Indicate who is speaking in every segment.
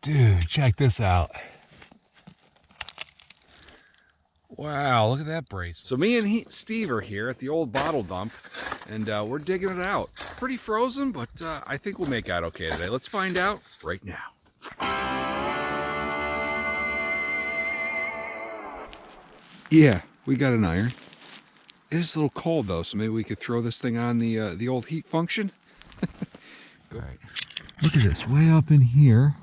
Speaker 1: Dude, check this out. Wow, look at that brace. So me and Steve are here at the old bottle dump, and we're digging it out. Pretty frozen, but I think we'll make out okay today. Let's find out right now. Yeah, we got an iron. It is a little cold though, so maybe we could throw this thing on the old heat function. All right. Look at this, way up in here,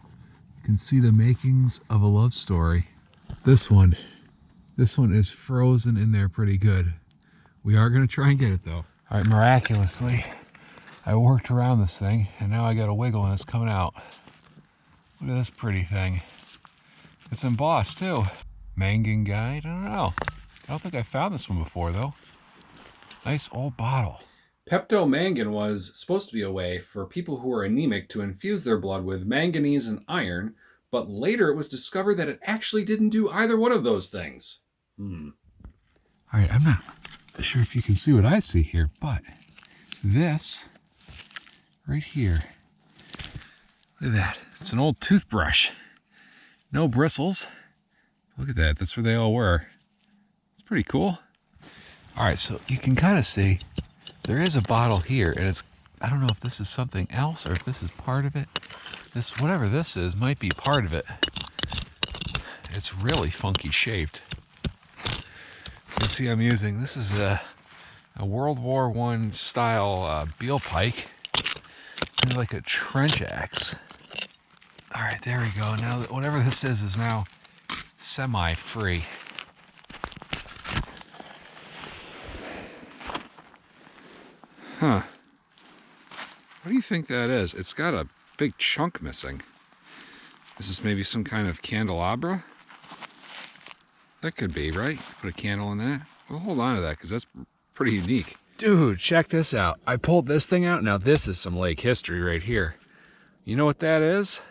Speaker 1: you can see the makings of a love story. This one is frozen in there pretty good. We are gonna try and get it though. All right, miraculously, I worked around this thing and now I got a wiggle and it's coming out. Look at this pretty thing. It's embossed too. Mangan guide, I don't know. I don't think I found this one before though. Nice old bottle. Pepto-Mangan was supposed to be a way for people who were anemic to infuse their blood with manganese and iron, but later it was discovered that it actually didn't do either one of those things. All right, I'm not sure if you can see what I see here, but this right here, look at that. It's an old toothbrush. No bristles. Look at that, that's where they all were. It's pretty cool. All right, so you can kind of see there is a bottle here, and it's, I don't know if this is something else or if this is part of it. This, whatever this is, might be part of it. It's really funky shaped. You see I'm using, this is a World War I style Beal pike. Kind of like a trench axe. All right, there we go. Now, whatever this is now semi-free. Huh. What do you think that is? It's got a big chunk missing. Is this maybe some kind of candelabra? That could be, right? Put a candle in that. Well, hold on to that because that's pretty unique. Dude, check this out. I pulled this thing out. Now this is some lake history right here. You know what that is?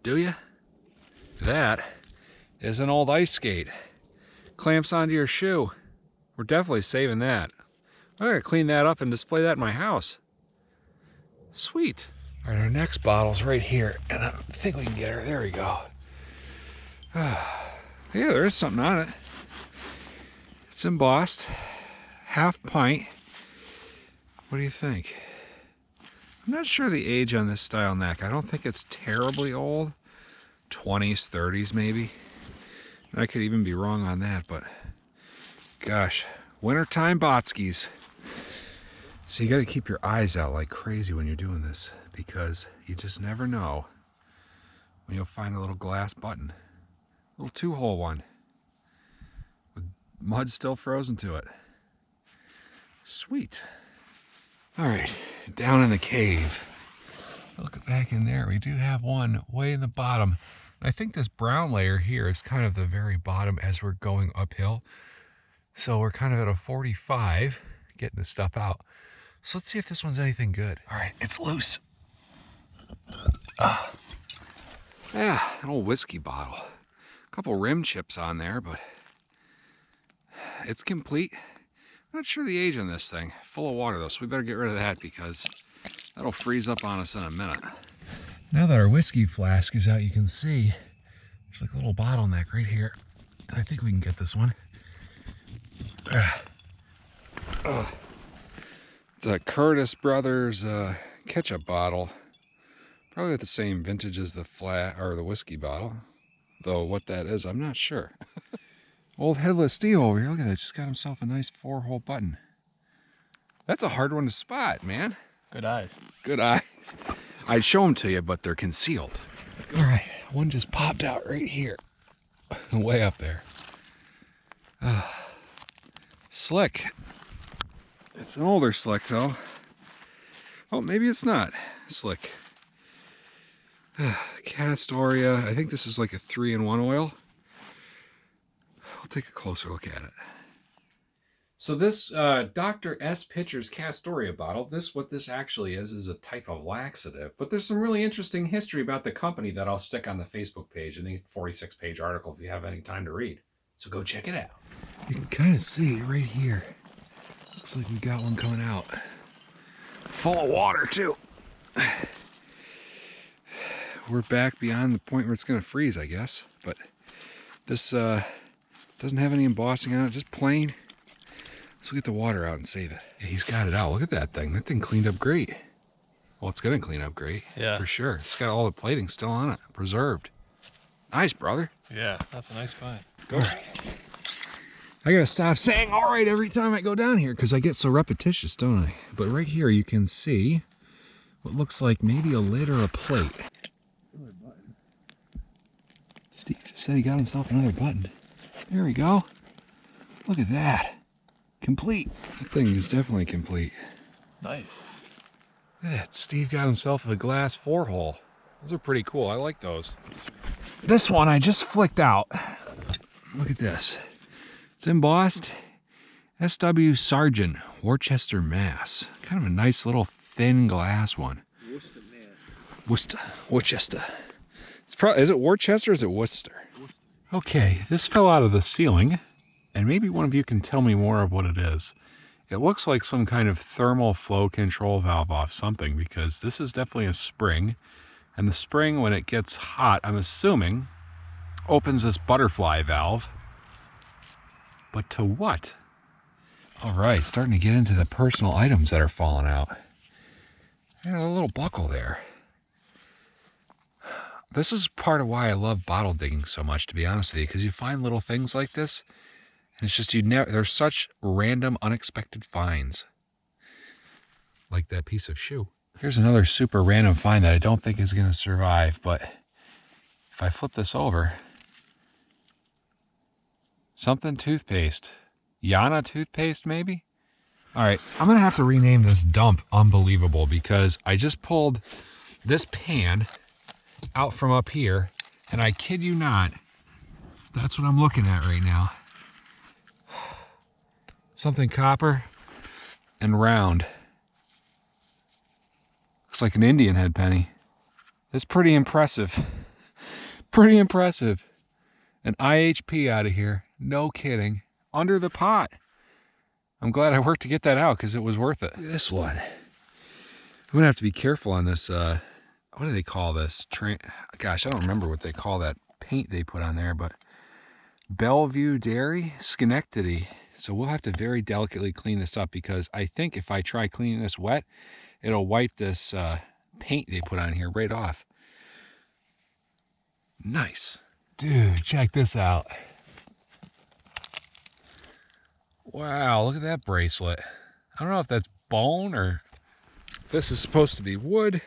Speaker 1: Do you? That is an old ice skate. Clamps onto your shoe. We're definitely saving that. I'm gonna clean that up and display that in my house. Sweet. All right, our next bottle's right here, and I think we can get her. There we go. Yeah, there is something on it. It's embossed, half pint. What do you think? I'm not sure the age on this style neck. I don't think it's terribly old. 20s, 30s maybe. And I could even be wrong on that, but gosh, wintertime Botskis. So you got to keep your eyes out like crazy when you're doing this because you just never know when you'll find a little glass button. A little 2-hole one with mud still frozen to it. Sweet. All right, down in the cave. Look back in there. We do have one way in the bottom. I think this brown layer here is kind of the very bottom as we're going uphill. So we're kind of at a 45 getting this stuff out. So let's see if this one's anything good. All right, it's loose. Yeah, an old whiskey bottle. A couple rim chips on there, but it's complete. I'm not sure the age on this thing. Full of water though, so we better get rid of that because that'll freeze up on us in a minute. Now that our whiskey flask is out, you can see there's like a little bottleneck right here. And I think we can get this one. It's a Curtis Brothers ketchup bottle. Probably with the same vintage as the the whiskey bottle. Though what that is, I'm not sure. Old headless Steve over here, look at that, just got himself a nice 4-hole button. That's a hard one to spot, man.
Speaker 2: Good eyes.
Speaker 1: Good eyes. I'd show them to you, but they're concealed. All right, one just popped out right here. Way up there. Slick. It's an older slick though. Oh, maybe it's not slick. Castoria, I think this is like a 3-in-1 oil. We'll take a closer look at it. So this Dr. S. Pitcher's Castoria bottle, what this actually is a type of laxative. But there's some really interesting history about the company that I'll stick on the Facebook page in the 46-page article if you have any time to read. So go check it out. You can kind of see right here. Looks like we got one coming out. Full of water too. we're back beyond the point where it's going to freeze, I guess. But this doesn't have any embossing on it, just plain. Let's get the water out and save it. Yeah, he's got it out. Look at that thing. That thing cleaned up great. Well, it's going to clean up great. Yeah. For sure. It's got all the plating still on it, preserved. Nice, brother.
Speaker 2: Yeah, that's a nice find.
Speaker 1: All right. I got to stop saying all right every time I go down here because I get so repetitious, don't I? But right here you can see what looks like maybe a lid or a plate. Steve said he got himself another button. There we go. Look at that. Complete. That thing is definitely complete.
Speaker 2: Nice.
Speaker 1: Look at that. Steve got himself a glass 4-hole. Those are pretty cool. I like those. This one I just flicked out. Look at this. It's embossed. S.W. Sargent, Worcester, Mass. Kind of a nice little thin glass one.
Speaker 2: Worcester, Mass.
Speaker 1: Worcester. Is it Worcester or is it Worcester? Okay, this fell out of the ceiling, and maybe one of you can tell me more of what it is. It looks like some kind of thermal flow control valve off something, because this is definitely a spring, and the spring, when it gets hot, I'm assuming, opens this butterfly valve. But to what? All right, starting to get into the personal items that are falling out. And a little buckle there. This is part of why I love bottle digging so much, to be honest with you, because you find little things like this, and it's just there's such random, unexpected finds. Like that piece of shoe. Here's another super random find that I don't think is going to survive, but if I flip this over, something toothpaste. Yana toothpaste, maybe? All right, I'm going to have to rename this dump Unbelievable, because I just pulled this pan out from up here, and I kid you not, that's what I'm looking at right now. Something copper and round. Looks like an Indian head penny. That's pretty impressive. Pretty impressive. An IHP out of here. No kidding. Under the pot. I'm glad I worked to get that out because it was worth it. Look at this one. I'm going to have to be careful on this. What do they call this? Gosh, I don't remember what they call that paint they put on there, but Bellevue Dairy, Schenectady. So we'll have to very delicately clean this up, because I think if I try cleaning this wet, it'll wipe this paint they put on here right off. Nice. Dude, check this out. Wow, look at that bracelet. I don't know if that's bone or if this is supposed to be wood.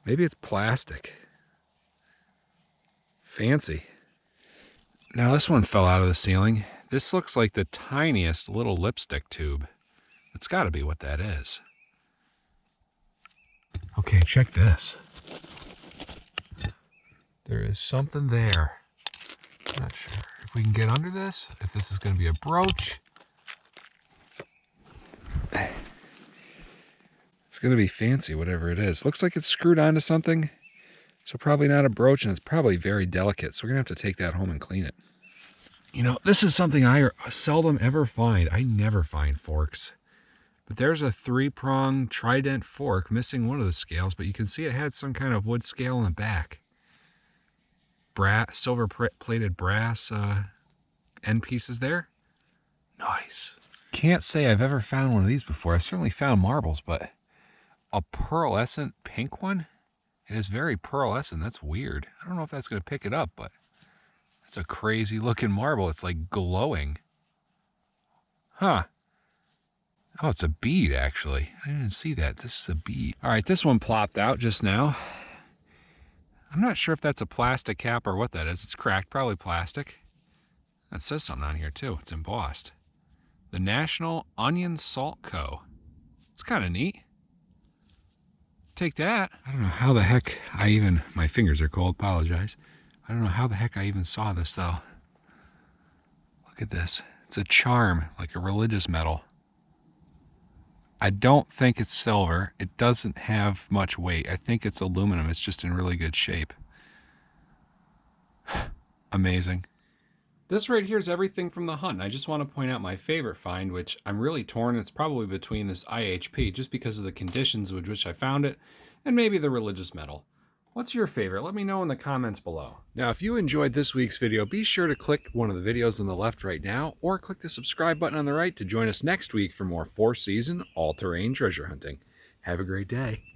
Speaker 1: Maybe it's plastic. Fancy. Now this one fell out of the ceiling. This looks like the tiniest little lipstick tube. It's got to be what that is. Okay, check this. There is something there. I'm not sure if we can get under this, if this is going to be a brooch. It's going to be fancy, whatever it is. Looks like it's screwed onto something, so probably not a brooch, and it's probably very delicate, so we're going to have to take that home and clean it. You know, this is something I seldom ever find. I never find forks. But there's a 3-prong trident fork missing one of the scales, but you can see it had some kind of wood scale in the back. Silver plated brass end pieces there. Nice. Can't say I've ever found one of these before. I've certainly found marbles, but a pearlescent pink one? It is very pearlescent. That's weird. I don't know if that's going to pick it up, but it's a crazy looking marble. It's like glowing. Huh. Oh, it's a bead, actually. I didn't see that. This is a bead. All right, this one plopped out just now. I'm not sure if that's a plastic cap or what that is. It's cracked, probably plastic. That says something on here, too. It's embossed. The National Onion Salt Co. It's kind of neat. Take that. I don't know how the heck my fingers are cold, apologize. I don't know how the heck I even saw this, though. Look at this. It's a charm, like a religious medal. I don't think it's silver. It doesn't have much weight. I think it's aluminum. It's just in really good shape. Amazing. This right here is everything from the hunt. I just want to point out my favorite find, which I'm really torn. It's probably between this IHP, just because of the conditions with which I found it, and maybe the religious medal. What's your favorite? Let me know in the comments below. Now, if you enjoyed this week's video, be sure to click one of the videos on the left right now, or click the subscribe button on the right to join us next week for more 4th season all-terrain treasure hunting. Have a great day.